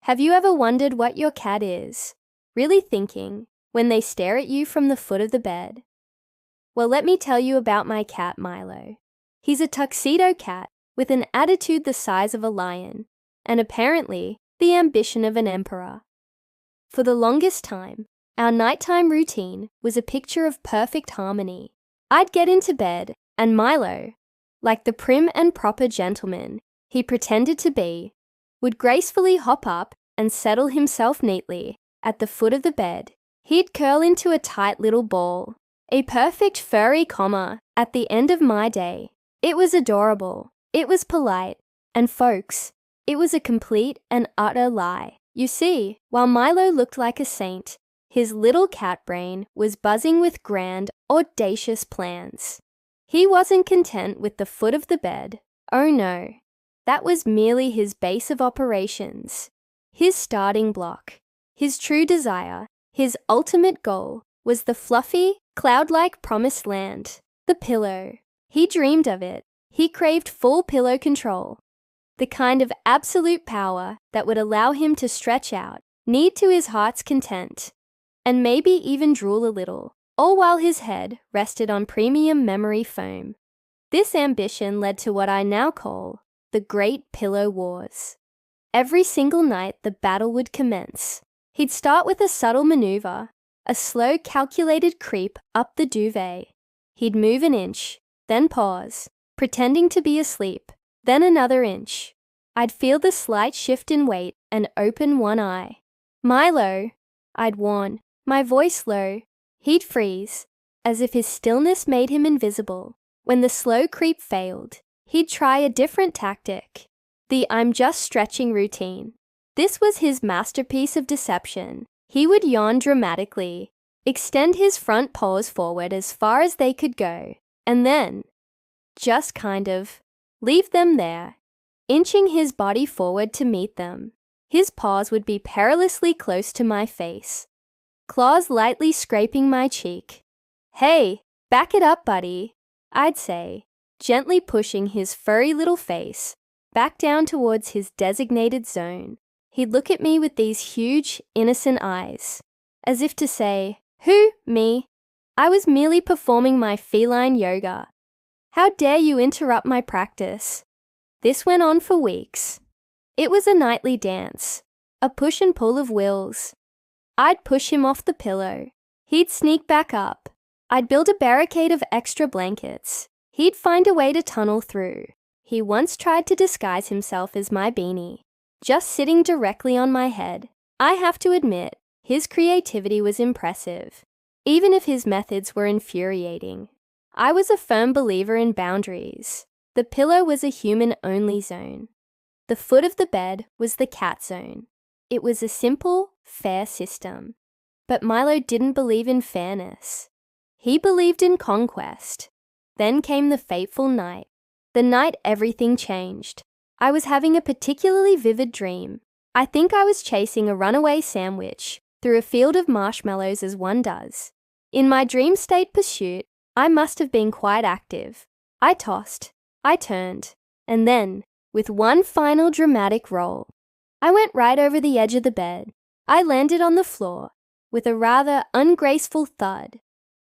Have you ever wondered what your cat is really thinking when they stare at you from the foot of the bed? Well, let me tell you about my cat, Milo. He's a tuxedo cat with an attitude the size of a lion, and apparently the ambition of an emperor. For the longest time, our nighttime routine was a picture of perfect harmony. I'd get into bed, and Milo, like the prim and proper gentleman he pretended to be, would gracefully hop up and settle himself neatly at the foot of the bed. He'd curl into a tight little ball, a perfect furry comma at the end of my day. It was adorable, it was polite, and folks, it was a complete and utter lie. You see, while Milo looked like a saint, his little cat brain was buzzing with grand, audacious plans. He wasn't content with the foot of the bed. Oh no, that was merely his base of operations. His starting block, his true desire, his ultimate goal was the fluffy, cloud-like promised land, the pillow. He dreamed of it. He craved full pillow control, the kind of absolute power that would allow him to stretch out, knead to his heart's content, and maybe even drool a little, all while his head rested on premium memory foam. This ambition led to what I now call the Great Pillow Wars. Every single night the battle would commence. He'd start with a subtle maneuver, a slow calculated creep up the duvet. He'd move an inch, then pause, pretending to be asleep, then another inch. I'd feel the slight shift in weight and open one eye. "Milo," I'd warn, my voice low. He'd freeze, as if his stillness made him invisible. When the slow creep failed, he'd try a different tactic, the "I'm just stretching" routine. This was his masterpiece of deception. He would yawn dramatically, extend his front paws forward as far as they could go, and then just kind of leave them there, inching his body forward to meet them. His paws would be perilously close to my face, claws lightly scraping my cheek. "Hey, back it up, buddy," I'd say, gently pushing his furry little face back down towards his designated zone. He'd look at me with these huge, innocent eyes, as if to say, "Who, me? I was merely performing my feline yoga. How dare you interrupt my practice?" This went on for weeks. It was a nightly dance, a push and pull of wills. I'd push him off the pillow. He'd sneak back up. I'd build a barricade of extra blankets. He'd find a way to tunnel through. He once tried to disguise himself as my beanie, just sitting directly on my head. I have to admit, his creativity was impressive, even if his methods were infuriating. I was a firm believer in boundaries. The pillow was a human-only zone. The foot of the bed was the cat zone. It was a simple, fair system. But Milo didn't believe in fairness. He believed in conquest. Then came the fateful night. The night everything changed. I was having a particularly vivid dream. I think I was chasing a runaway sandwich through a field of marshmallows as one does. In my dream state pursuit, I must have been quite active. I tossed, I turned, and then, with one final dramatic roll, I went right over the edge of the bed. I landed on the floor with a rather ungraceful thud,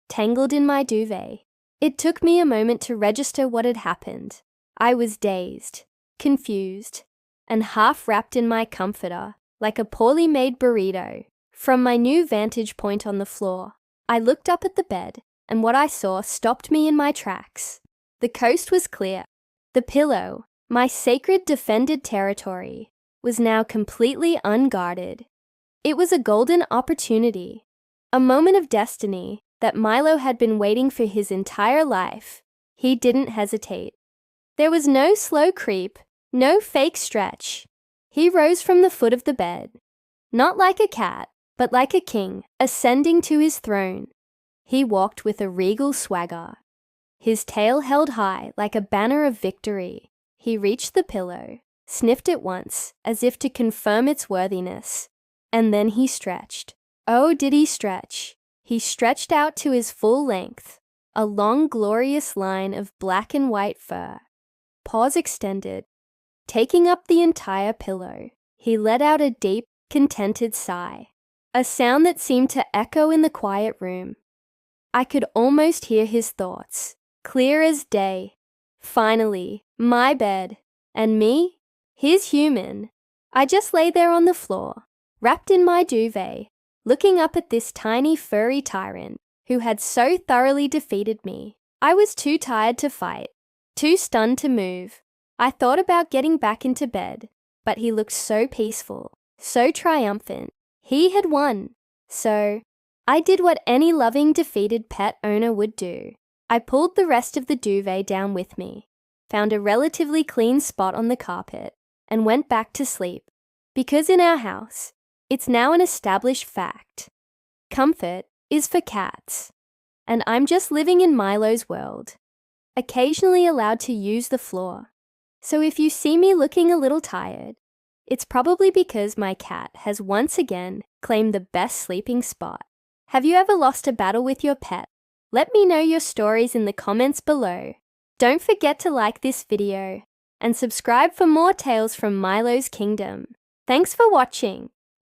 tangled in my duvet. It took me a moment to register what had happened. I was dazed, confused, and half wrapped in my comforter, like a poorly made burrito. From my new vantage point on the floor, I looked up at the bed, and what I saw stopped me in my tracks. The coast was clear. The pillow, my sacred defended territory, was now completely unguarded. It was a golden opportunity, a moment of destiny that Milo had been waiting for his entire life. He didn't hesitate. There was no slow creep, no fake stretch. He rose from the foot of the bed, not like a cat, but like a king, ascending to his throne. He walked with a regal swagger, his tail held high like a banner of victory. He reached the pillow, sniffed it once, as if to confirm its worthiness, and then he stretched. Oh, did he stretch? He stretched out to his full length, a long, glorious line of black and white fur, paws extended, taking up the entire pillow. He let out a deep, contented sigh, a sound that seemed to echo in the quiet room. I could almost hear his thoughts, clear as day. Finally, my bed. And me? His human. I just lay there on the floor, wrapped in my duvet, looking up at this tiny furry tyrant who had so thoroughly defeated me. I was too tired to fight, too stunned to move. I thought about getting back into bed, but he looked so peaceful, so triumphant. He had won. So I did what any loving defeated pet owner would do. I pulled the rest of the duvet down with me, found a relatively clean spot on the carpet, and went back to sleep. Because in our house, it's now an established fact. Comfort is for cats. And I'm just living in Milo's world, occasionally allowed to use the floor. So if you see me looking a little tired, it's probably because my cat has once again claimed the best sleeping spot. Have you ever lost a battle with your pet? Let me know your stories in the comments below. Don't forget to like this video and subscribe for more tales from Milo's kingdom. Thanks for watching.